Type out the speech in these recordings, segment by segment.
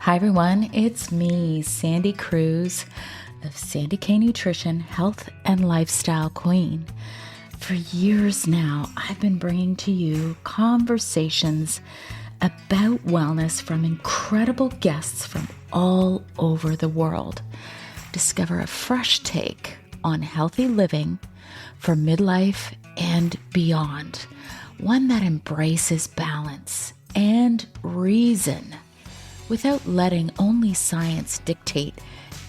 Hi everyone, it's me, Sandy Cruz of Sandy K Nutrition, Health and Lifestyle Queen. For years now, I've been bringing to you conversations about wellness from incredible guests from all over the world. Discover a fresh take on healthy living for midlife and beyond, one that embraces balance and reason without letting only science dictate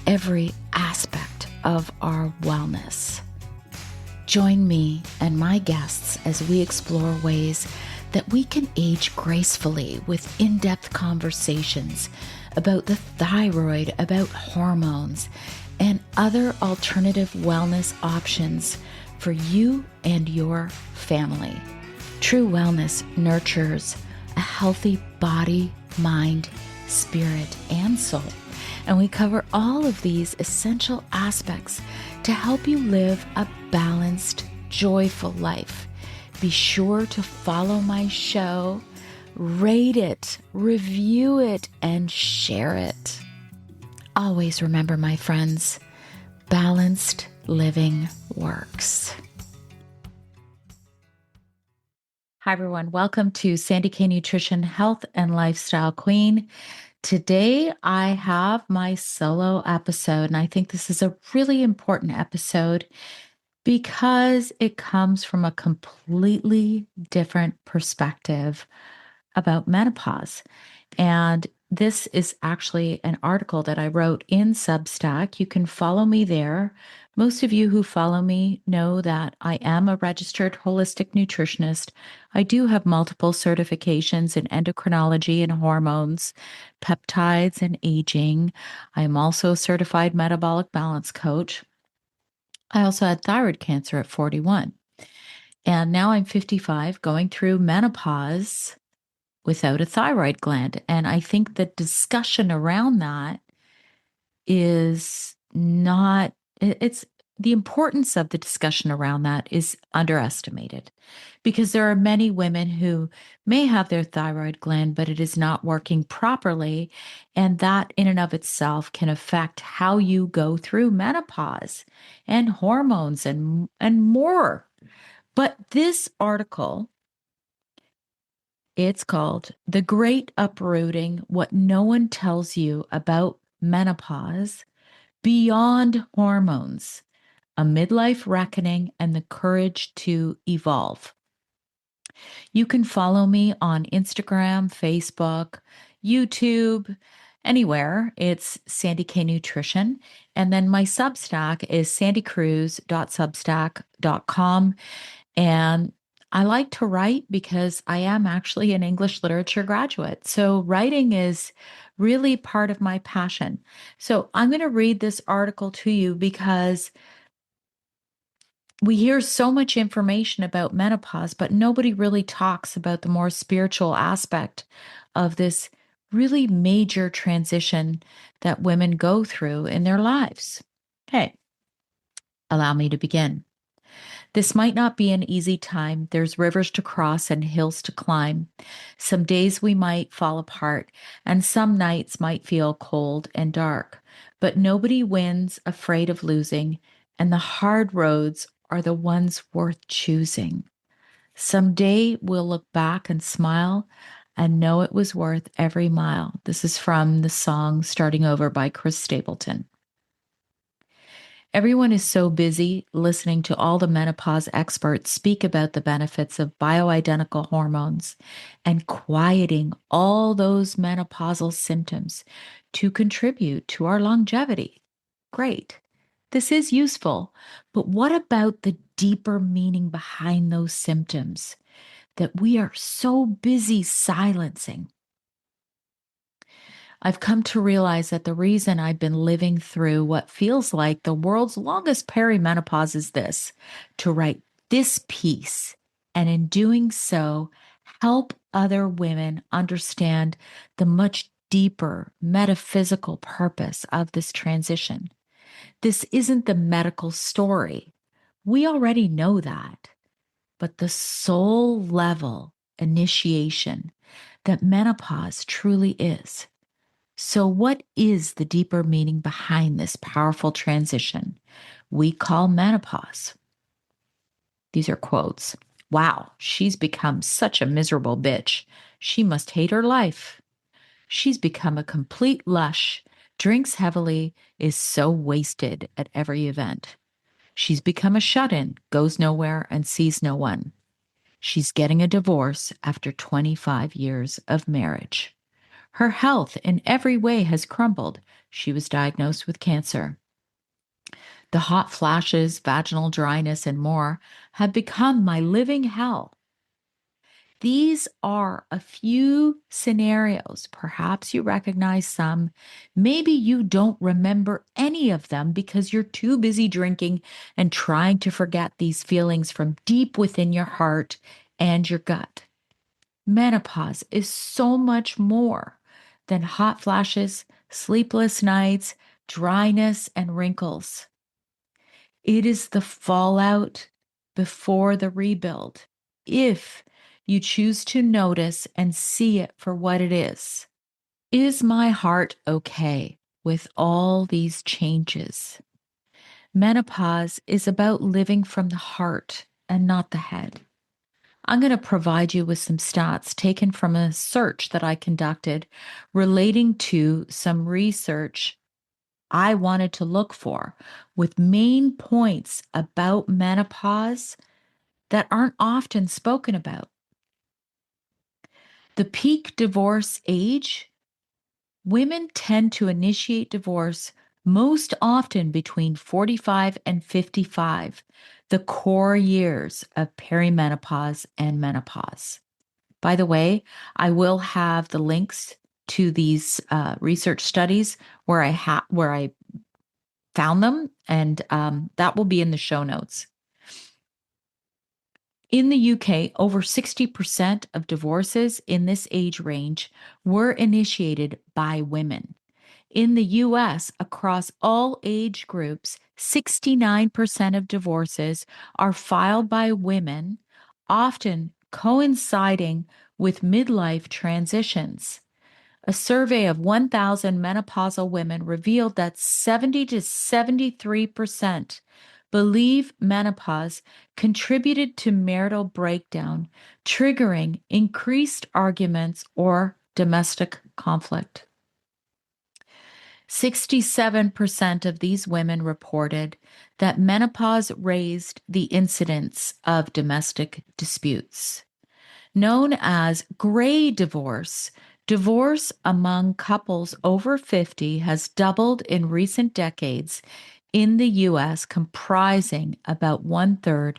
every aspect of our wellness. Join me and my guests as we explore ways that we can age gracefully with in-depth conversations about the thyroid, about hormones, and other alternative wellness options for you and your family. True wellness nurtures a healthy body, mind, spirit, and soul. And we cover all of these essential aspects to help you live a balanced, joyful life. Be sure to follow my show, rate it, review it, and share it. Always remember, my friends, balanced living works. Hi, everyone. Welcome to Sandy K Nutrition, Health and Lifestyle Queen. Today, I have my solo episode, and I think this is a really important episode because it comes from a completely different perspective about menopause. And this is actually an article that I wrote in Substack. You can follow me there. Most of you who follow me know that I am a registered holistic nutritionist. I do have multiple certifications in endocrinology and hormones, peptides and aging. I am also a certified metabolic balance coach. I also had thyroid cancer at 41. And now I'm 55, going through menopause without a thyroid gland. And I think the discussion around that is not, it's the importance of the discussion around that is underestimated because there are many women who may have their thyroid gland, but it is not working properly. And that in and of itself can affect how you go through menopause and hormones and more. But this article, it's called The Great Uprooting: What No One Tells You About Menopause Beyond Hormones, a Midlife Reckoning and the Courage to Evolve. You can follow me on Instagram, Facebook, YouTube, anywhere. It's Sandy K Nutrition. And then my Substack is sandycruz.substack.com. And I like to write because I am actually an English literature graduate. So writing is really part of my passion. So I'm going to read this article to you because we hear so much information about menopause, but nobody really talks about the more spiritual aspect of this really major transition that women go through in their lives. Okay, allow me to begin. This might not be an easy time. There's rivers to cross and hills to climb. Some days we might fall apart, and some nights might feel cold and dark. But nobody wins afraid of losing, and the hard roads are the ones worth choosing. Someday we'll look back and smile and know it was worth every mile. This is from the song Starting Over by Chris Stapleton. Everyone is so busy listening to all the menopause experts speak about the benefits of bioidentical hormones and quieting all those menopausal symptoms to contribute to our longevity. Great. This is useful, but what about the deeper meaning behind those symptoms that we are so busy silencing? I've come to realize that the reason I've been living through what feels like the world's longest perimenopause is this: to write this piece, and in doing so, help other women understand the much deeper metaphysical purpose of this transition. This isn't the medical story. We already know that, but the soul level initiation that menopause truly is. So, what is the deeper meaning behind this powerful transition we call menopause? These are quotes. Wow, she's become such a miserable bitch. She must hate her life. She's become a complete lush, drinks heavily, is so wasted at every event. She's become a shut in, goes nowhere, and sees no one. She's getting a divorce after 25 years of marriage. Her health in every way has crumbled. She was diagnosed with cancer. The hot flashes, vaginal dryness, and more have become my living hell. These are a few scenarios. Perhaps you recognize some. Maybe you don't remember any of them because you're too busy drinking and trying to forget these feelings from deep within your heart and your gut. Menopause is so much more than hot flashes, sleepless nights, dryness, and wrinkles. It is the fallout before the rebuild. If you choose to notice and see it for what it is my heart okay with all these changes? Menopause is about living from the heart and not the head. I'm going to provide you with some stats taken from a search that I conducted relating to some research I wanted to look for with main points about menopause that aren't often spoken about. The peak divorce age, women tend to initiate divorce most often between 45 and 55, the core years of perimenopause and menopause. By the way, I will have the links to these research studies where I found them, and that will be in the show notes. In the UK, over 60% of divorces in this age range were initiated by women. In the US, across all age groups, 69% of divorces are filed by women, often coinciding with midlife transitions. A survey of 1,000 menopausal women revealed that 70 to 73% believe menopause contributed to marital breakdown, triggering increased arguments or domestic conflict. 67% of these women reported that menopause raised the incidence of domestic disputes. Known as gray divorce, divorce among couples over 50 has doubled in recent decades in the US, comprising about 1/3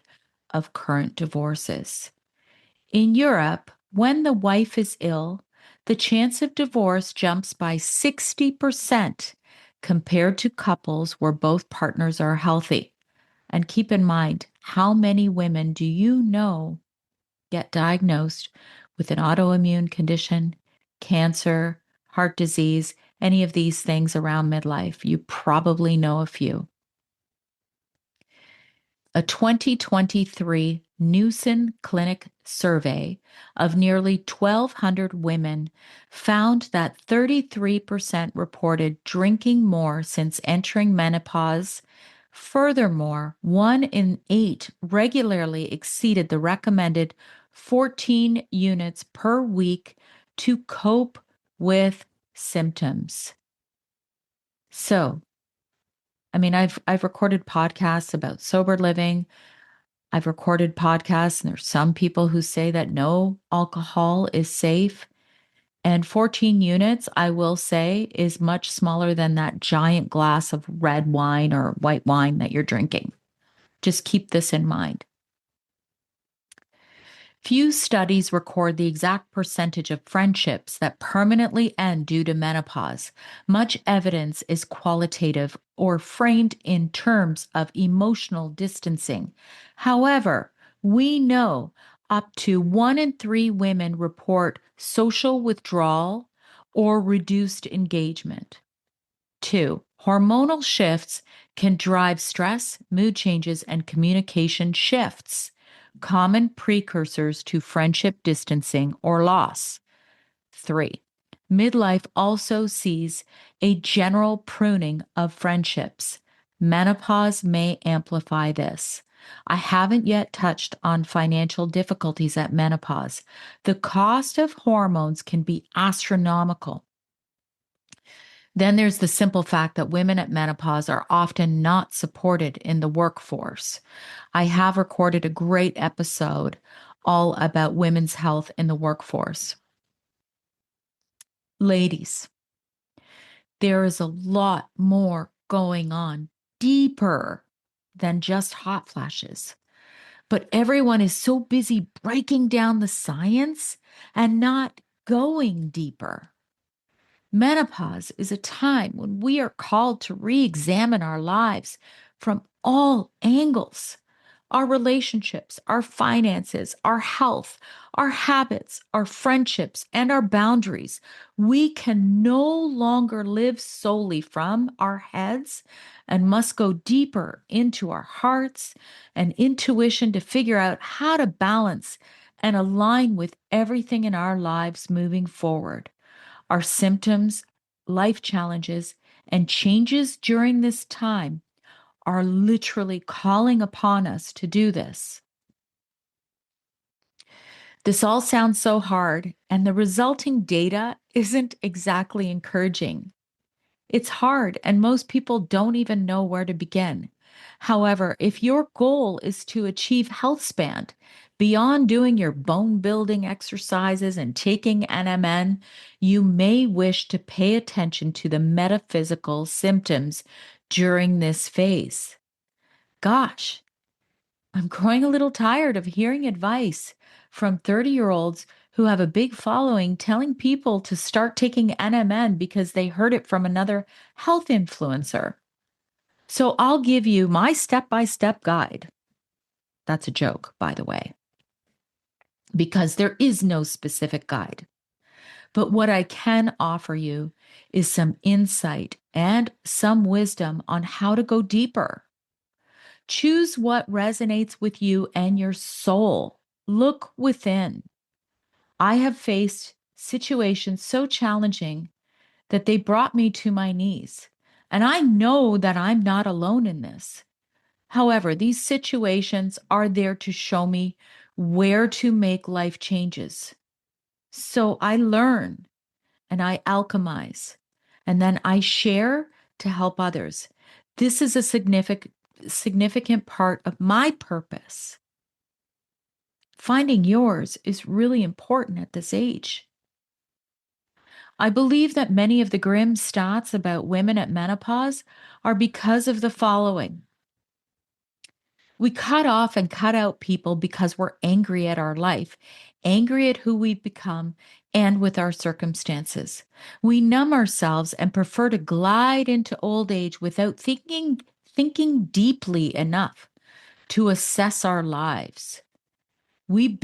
of current divorces. In Europe, when the wife is ill, the chance of divorce jumps by 60% compared to couples where both partners are healthy. And keep in mind, how many women do you know get diagnosed with an autoimmune condition, cancer, heart disease, any of these things around midlife? You probably know a few. A 2023 Newson Clinic survey of nearly 1,200 women found that 33% reported drinking more since entering menopause. Furthermore, 1 in 8 regularly exceeded the recommended 14 units per week to cope with symptoms. So, I've recorded podcasts about sober living. I've recorded podcasts, and there's some people who say that no alcohol is safe. And 14 units, I will say, is much smaller than that giant glass of red wine or white wine that you're drinking. Just keep this in mind. Few studies record the exact percentage of friendships that permanently end due to menopause. Much evidence is qualitative or framed in terms of emotional distancing. However, we know up to 1 in 3 women report social withdrawal or reduced engagement. 2, hormonal shifts can drive stress, mood changes, and communication shifts, common precursors to friendship distancing or loss. 3, Midlife also sees a general pruning of friendships. Menopause may amplify this. I haven't yet touched on financial difficulties at menopause. The cost of hormones can be astronomical. Then there's the simple fact that women at menopause are often not supported in the workforce. I have recorded a great episode all about women's health in the workforce. Ladies, there is a lot more going on deeper than just hot flashes. But everyone is so busy breaking down the science and not going deeper. Menopause is a time when we are called to re examine our lives from all angles: our relationships, our finances, our health, our habits, our friendships, and our boundaries. We can no longer live solely from our heads and must go deeper into our hearts and intuition to figure out how to balance and align with everything in our lives moving forward. Our symptoms, life challenges, and changes during this time are literally calling upon us to do this. This all sounds so hard, and the resulting data isn't exactly encouraging. It's hard, and most people don't even know where to begin. However, if your goal is to achieve health span beyond doing your bone building exercises and taking NMN, you may wish to pay attention to the metaphysical symptoms during this phase. Gosh, I'm growing a little tired of hearing advice from 30-year-olds who have a big following telling people to start taking NMN because they heard it from another health influencer. So I'll give you my step-by-step guide. That's a joke, by the way, because there is no specific guide. But what I can offer you is some insight and some wisdom on how to go deeper. Choose what resonates with you and your soul. Look within. I have faced situations so challenging that they brought me to my knees. And I know that I'm not alone in this. However, these situations are there to show me where to make life changes. So I learn and I alchemize, and then I share to help others. This is a significant part of my purpose. Finding yours is really important at this age. I believe that many of the grim stats about women at menopause are because of the following. We cut off and cut out people because we're angry at our life, angry at who we've become, and with our circumstances. We numb ourselves and prefer to glide into old age without thinking deeply enough to assess our lives. We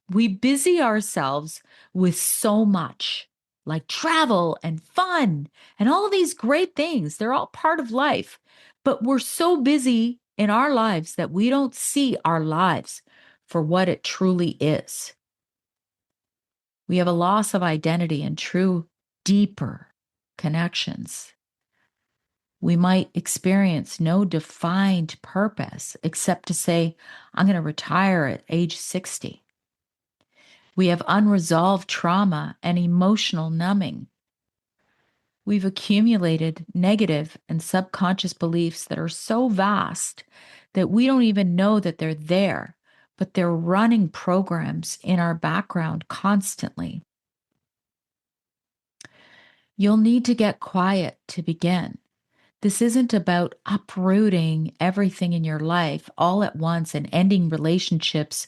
we busy ourselves with so much, like travel and fun and all these great things. They're all part of life, but we're so busy in our lives that we don't see our lives for what it truly is. We have a loss of identity and true, deeper connections. We might experience no defined purpose except to say, I'm going to retire at age 60. We have unresolved trauma and emotional numbing. We've accumulated negative and subconscious beliefs that are so vast that we don't even know that they're there, but they're running programs in our background constantly. You'll need to get quiet to begin. This isn't about uprooting everything in your life all at once and ending relationships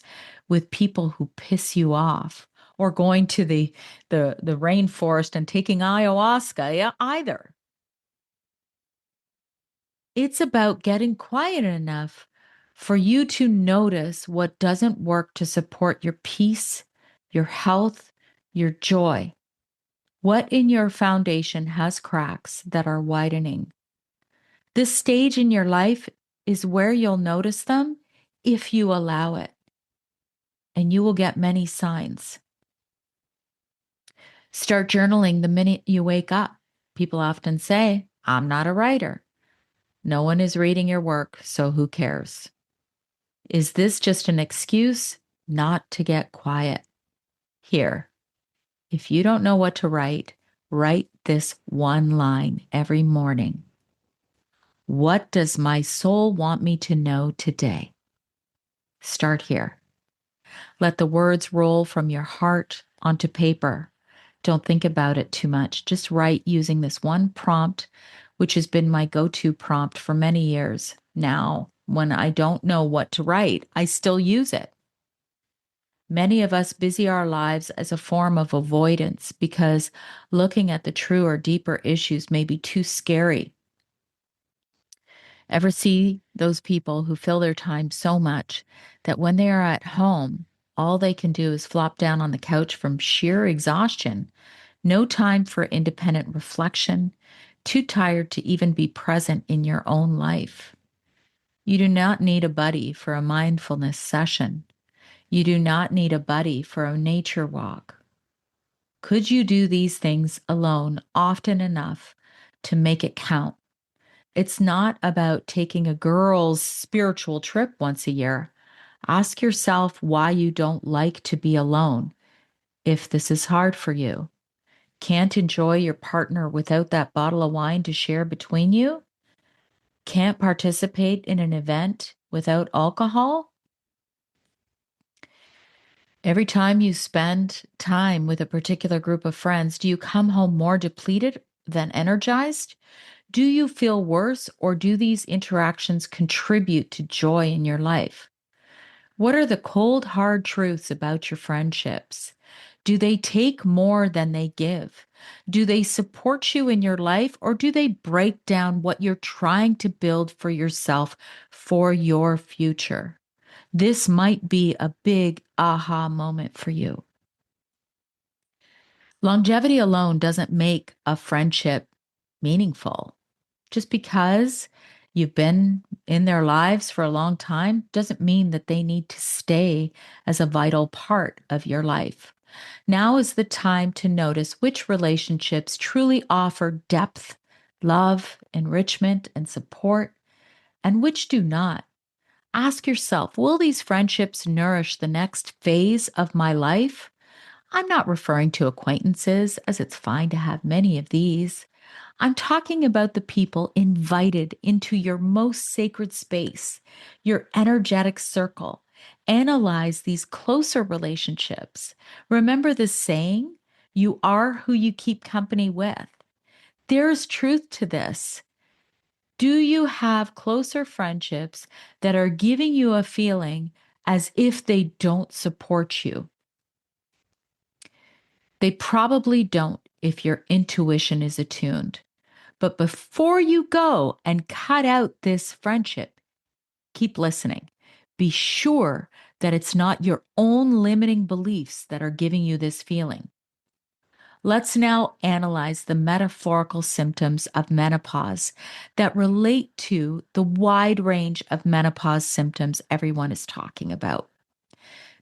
with people who piss you off, or going to the rainforest and taking ayahuasca either. It's about getting quiet enough for you to notice what doesn't work to support your peace, your health, your joy. What in your foundation has cracks that are widening? This stage in your life is where you'll notice them if you allow it, and you will get many signs. Start journaling the minute you wake up. People often say, I'm not a writer. No one is reading your work, so who cares? Is this just an excuse not to get quiet? Here, if you don't know what to write, write this one line every morning. What does my soul want me to know today? Start here. Let the words roll from your heart onto paper. Don't think about it too much. Just write using this one prompt, which has been my go-to prompt for many years. Now, when I don't know what to write, I still use it. Many of us busy our lives as a form of avoidance because looking at the true or deeper issues may be too scary. Ever see those people who fill their time so much that when they are at home, all they can do is flop down on the couch from sheer exhaustion, no time for independent reflection, too tired to even be present in your own life? You do not need a buddy for a mindfulness session. You do not need a buddy for a nature walk. Could you do these things alone often enough to make it count? It's not about taking a girl's spiritual trip once a year. Ask yourself why you don't like to be alone if this is hard for you. Can't enjoy your partner without that bottle of wine to share between you? Can't participate in an event without alcohol? Every time you spend time with a particular group of friends, do you come home more depleted than energized? Do you feel worse, or do these interactions contribute to joy in your life? What are the cold, hard truths about your friendships? Do they take more than they give? Do they support you in your life, or do they break down what you're trying to build for yourself for your future? This might be a big aha moment for you. Longevity alone doesn't make a friendship meaningful. Just because you've been in their lives for a long time doesn't mean that they need to stay as a vital part of your life. Now is the time to notice which relationships truly offer depth, love, enrichment, and support, and which do not. Ask yourself, will these friendships nourish the next phase of my life? I'm not referring to acquaintances, as it's fine to have many of these. I'm talking about the people invited into your most sacred space, your energetic circle. Analyze these closer relationships. Remember the saying, you are who you keep company with. There's truth to this. Do you have closer friendships that are giving you a feeling as if they don't support you? They probably don't if your intuition is attuned. But before you go and cut out this friendship, keep listening. Be sure that it's not your own limiting beliefs that are giving you this feeling. Let's now analyze the metaphorical symptoms of menopause that relate to the wide range of menopause symptoms everyone is talking about.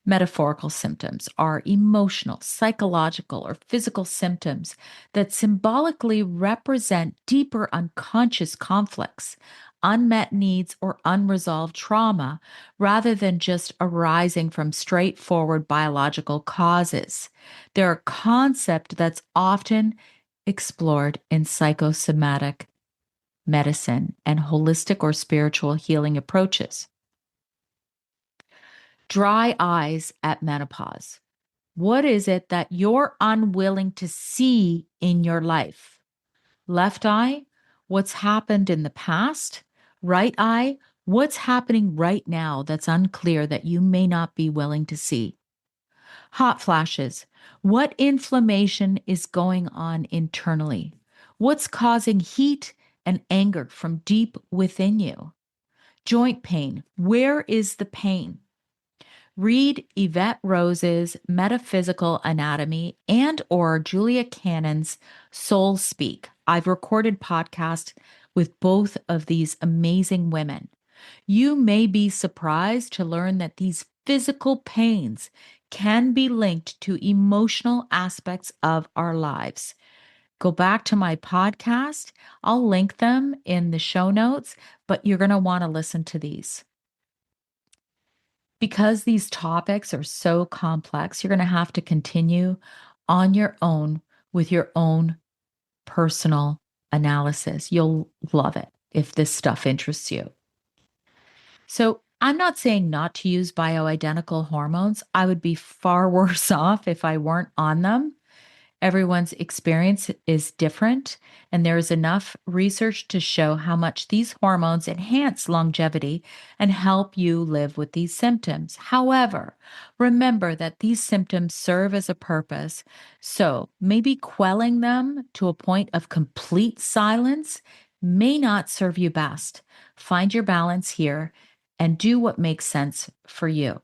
Metaphorical symptoms are emotional, psychological, or physical symptoms that symbolically represent deeper unconscious conflicts, unmet needs, or unresolved trauma, rather than just arising from straightforward biological causes. They're a concept that's often explored in psychosomatic medicine and holistic or spiritual healing approaches. Dry eyes at menopause. What is it that you're unwilling to see in your life? Left eye, what's happened in the past? Right eye, what's happening right now that's unclear that you may not be willing to see? Hot flashes, what inflammation is going on internally? What's causing heat and anger from deep within you? Joint pain, where is the pain? Read Yvette Rose's Metaphysical Anatomy and or Julia Cannon's Soul Speak. I've recorded podcasts with both of these amazing women. You may be surprised to learn that these physical pains can be linked to emotional aspects of our lives. Go back to my podcast. I'll link them in the show notes, but you're going to want to listen to these. Because these topics are so complex, you're going to have to continue on your own with your own personal analysis. You'll love it if this stuff interests you. So, I'm not saying not to use bioidentical hormones. I would be far worse off if I weren't on them. Everyone's experience is different, and there is enough research to show how much these hormones enhance longevity and help you live with these symptoms. However, remember that these symptoms serve as a purpose, so maybe quelling them to a point of complete silence may not serve you best. Find your balance here and do what makes sense for you.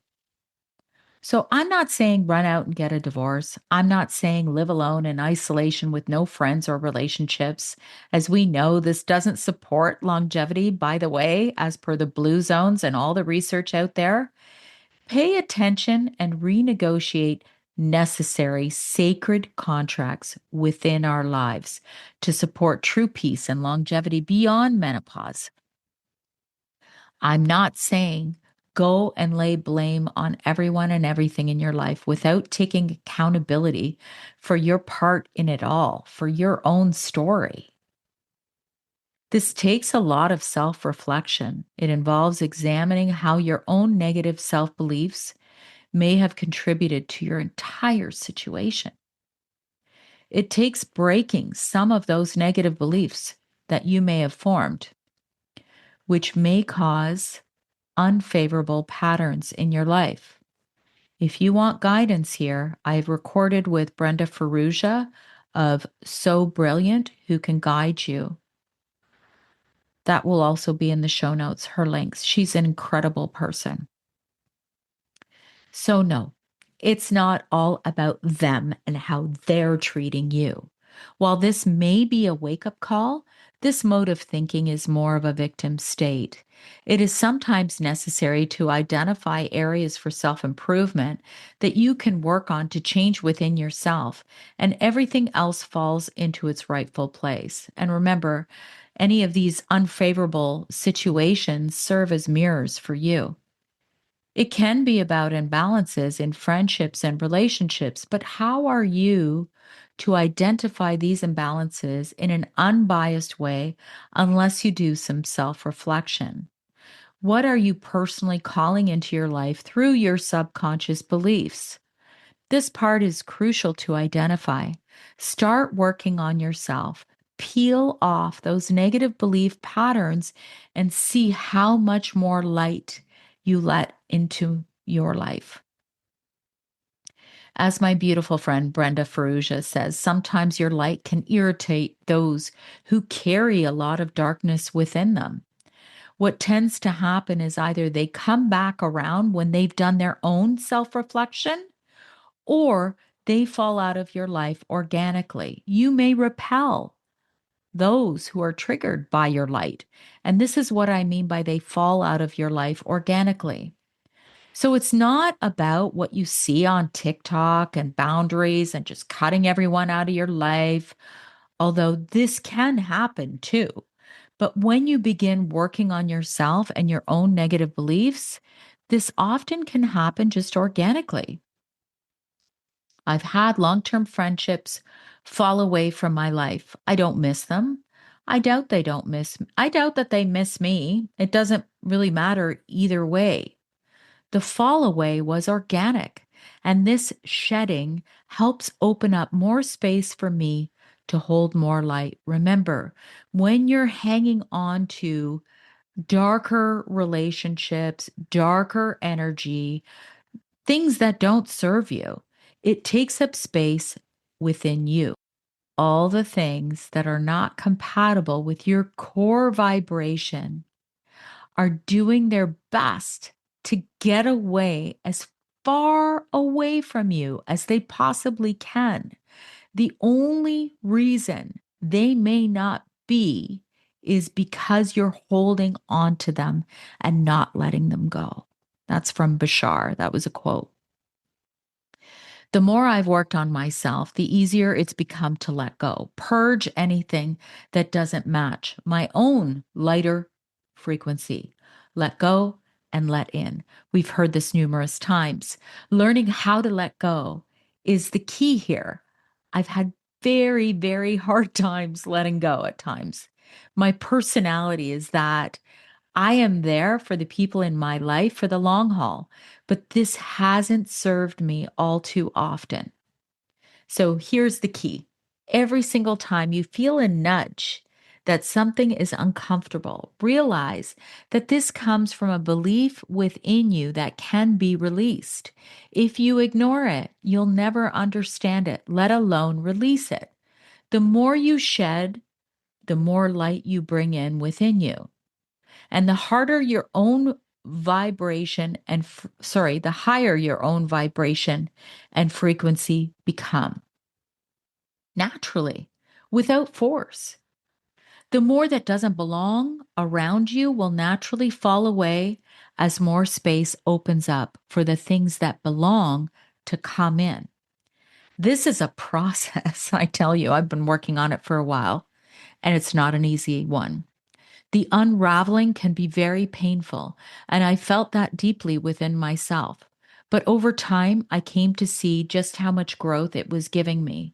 So I'm not saying run out and get a divorce. I'm not saying live alone in isolation with no friends or relationships. As we know, this doesn't support longevity, by the way, as per the blue zones and all the research out there. Pay attention and renegotiate necessary sacred contracts within our lives to support true peace and longevity beyond menopause. I'm not saying go and lay blame on everyone and everything in your life without taking accountability for your part in it all, for your own story. This takes a lot of self reflection. It involves examining how your own negative self beliefs may have contributed to your entire situation. It takes breaking some of those negative beliefs that you may have formed, which may cause unfavorable patterns in your life. If you want guidance here, I've recorded with Brenda Ferrugia of So Brilliant, who can guide you. That will also be in the show notes, her links. She's an incredible person. So, no, it's not all about them and how they're treating you. While this may be a wake up call, this mode of thinking is more of a victim state. It is sometimes necessary to identify areas for self improvement that you can work on to change within yourself, and everything else falls into its rightful place. And remember, any of these unfavorable situations serve as mirrors for you. It can be about imbalances in friendships and relationships, but how are you to identify these imbalances in an unbiased way unless you do some self reflection? What are you personally calling into your life through your subconscious beliefs? This part is crucial to identify. Start working on yourself. Peel off those negative belief patterns and see how much more light you let into your life. As my beautiful friend Brenda Ferrugia says, sometimes your light can irritate those who carry a lot of darkness within them. What tends to happen is either they come back around when they've done their own self reflection, or they fall out of your life organically. You may repel those who are triggered by your light. And this is what I mean by they fall out of your life organically. So it's not about what you see on TikTok and boundaries and just cutting everyone out of your life, although this can happen too. But when you begin working on yourself and your own negative beliefs, this often can happen just organically. I've had long term friendships fall away from my life. I don't miss them. I doubt that they miss me. It doesn't really matter either way. The fall away was organic, and this shedding helps open up more space for me to hold more light. Remember, when you're hanging on to darker relationships, darker energy, things that don't serve you, it takes up space within you. All the things that are not compatible with your core vibration are doing their best to get away as far away from you as they possibly can. The only reason they may not be is because you're holding on to them and not letting them go. That's from Bashar. That was a quote. The more I've worked on myself, the easier it's become to let go, purge anything that doesn't match my own lighter frequency. Let go and let in. We've heard this numerous times. Learning how to let go is the key here. I've had very, very hard times letting go at times. My personality is that I am there for the people in my life for the long haul, but this hasn't served me all too often. So here's the key. Every single time you feel a nudge that something is uncomfortable, realize that this comes from a belief within you that can be released. If you ignore it, you'll never understand it, let alone release it. The more you shed, the more light you bring in within you. And the harder your own vibration and the higher your own vibration and frequency become naturally without force. The more that doesn't belong around you will naturally fall away as more space opens up for the things that belong to come in. This is a process. I tell you, I've been working on it for a while, and it's not an easy one. The unraveling can be very painful, and I felt that deeply within myself. But over time, I came to see just how much growth it was giving me.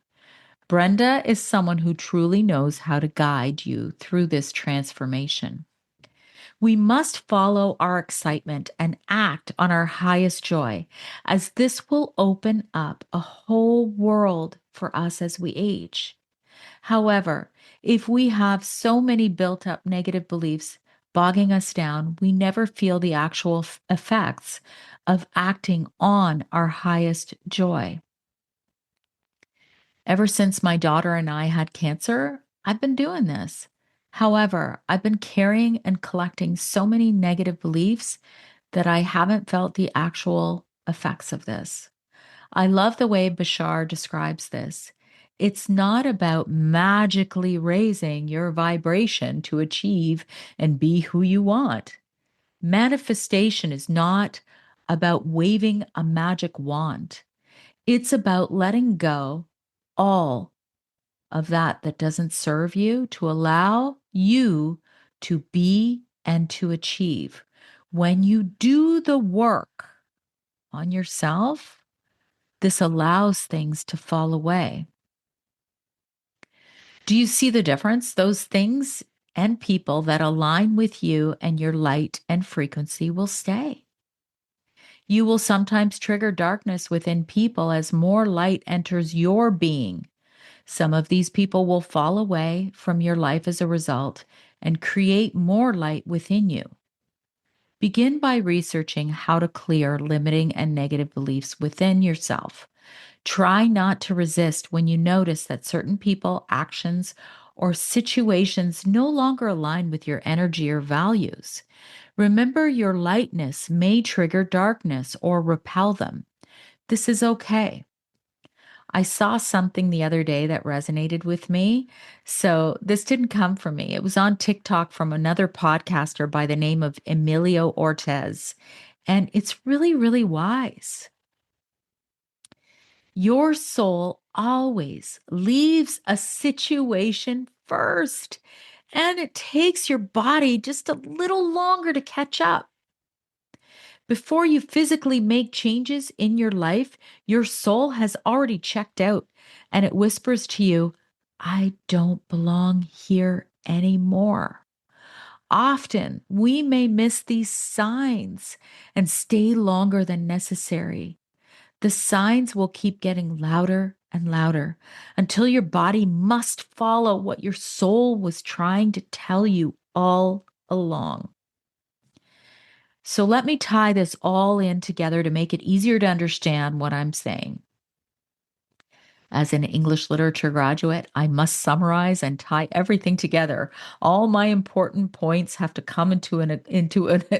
Brenda is someone who truly knows how to guide you through this transformation. We must follow our excitement and act on our highest joy, as this will open up a whole world for us as we age. However, if we have so many built up negative beliefs bogging us down, we never feel the actual effects of acting on our highest joy. Ever since my daughter and I had cancer, I've been doing this. However, I've been carrying and collecting so many negative beliefs that I haven't felt the actual effects of this. I love the way Bashar describes this. It's not about magically raising your vibration to achieve and be who you want. Manifestation is not about waving a magic wand. It's about letting go all of that doesn't serve you to allow you to be and to achieve. When you do the work on yourself, this allows things to fall away. Do you see the difference? Those things and people that align with you and your light and frequency will stay. You will sometimes trigger darkness within people as more light enters your being. Some of these people will fall away from your life as a result and create more light within you. Begin by researching how to clear limiting and negative beliefs within yourself. Try not to resist when you notice that certain people, actions, or situations no longer align with your energy or values. Remember, your lightness may trigger darkness or repel them. This is okay. I saw something the other day that resonated with me. So this didn't come from me. It was on TikTok from another podcaster by the name of Emilio Ortez. And it's really, really wise. Your soul always leaves a situation first, and it takes your body just a little longer to catch up. Before you physically make changes in your life, your soul has already checked out and it whispers to you, I don't belong here anymore. Often we may miss these signs and stay longer than necessary. The signs will keep getting louder and louder until your body must follow what your soul was trying to tell you all along. So let me tie this all in together to make it easier to understand what I'm saying. As an English literature graduate, I must summarize and tie everything together. All my important points have to come into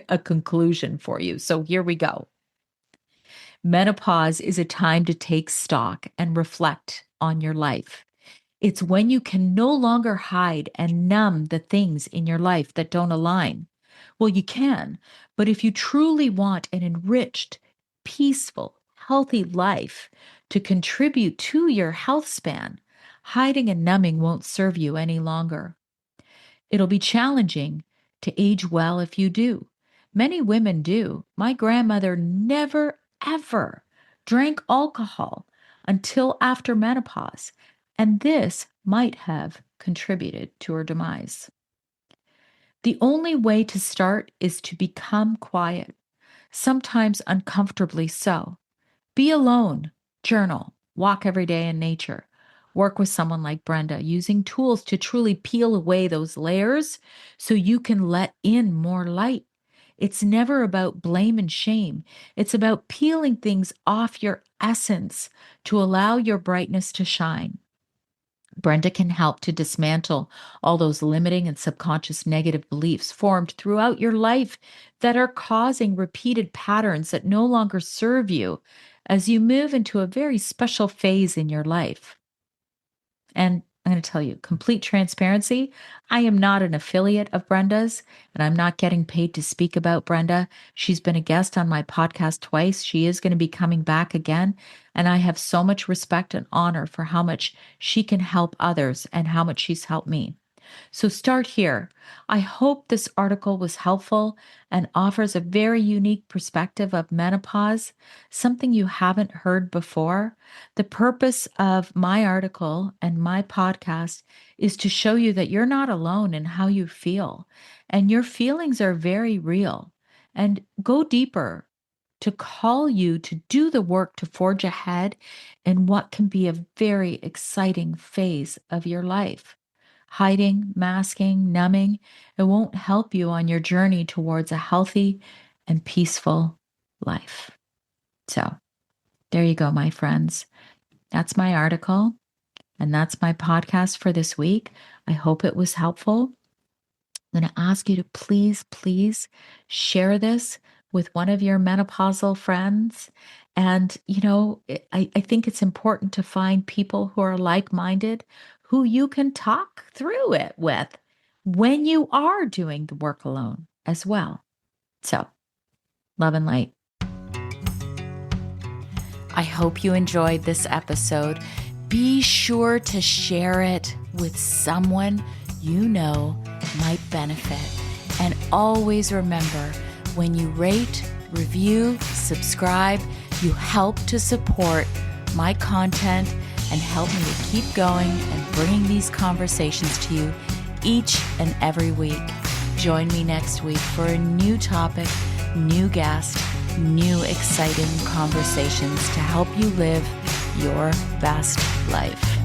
a conclusion for you. So here we go. Menopause is a time to take stock and reflect on your life. It's when you can no longer hide and numb the things in your life that don't align. Well, you can, but if you truly want an enriched, peaceful, healthy life, to contribute to your health span, hiding and numbing won't serve you any longer. It'll be challenging to age well if you do. Many women do. My grandmother never, ever drank alcohol until after menopause, and this might have contributed to her demise. The only way to start is to become quiet, sometimes uncomfortably so. Be alone, journal, walk every day in nature, work with someone like Brenda, using tools to truly peel away those layers so you can let in more light. It's never about blame and shame. It's about peeling things off your essence to allow your brightness to shine. Brenda can help to dismantle all those limiting and subconscious negative beliefs formed throughout your life that are causing repeated patterns that no longer serve you as you move into a very special phase in your life. And I'm going to tell you, complete transparency, I am not an affiliate of Brenda's, and I'm not getting paid to speak about Brenda. She's been a guest on my podcast twice. She is going to be coming back again. And I have so much respect and honor for how much she can help others and how much she's helped me. So start here. I hope this article was helpful and offers a very unique perspective of menopause, something you haven't heard before. The purpose of my article and my podcast is to show you that you're not alone in how you feel, and your feelings are very real. And go deeper to call you to do the work to forge ahead in what can be a very exciting phase of your life. Hiding, masking, numbing, it won't help you on your journey towards a healthy and peaceful life. So, there you go, my friends. That's my article, and that's my podcast for this week. I hope it was helpful. I'm going to ask you to please share this with one of your menopausal friends. And, I think it's important to find people who are like-minded, who you can talk through it with when you are doing the work alone as well. So, love and light. I hope you enjoyed this episode. Be sure to share it with someone you know might benefit. And always remember, when you rate, review, subscribe, you help to support my content and help me to keep going and bringing these conversations to you each and every week. Join me next week for a new topic, new guest, new exciting conversations to help you live your best life.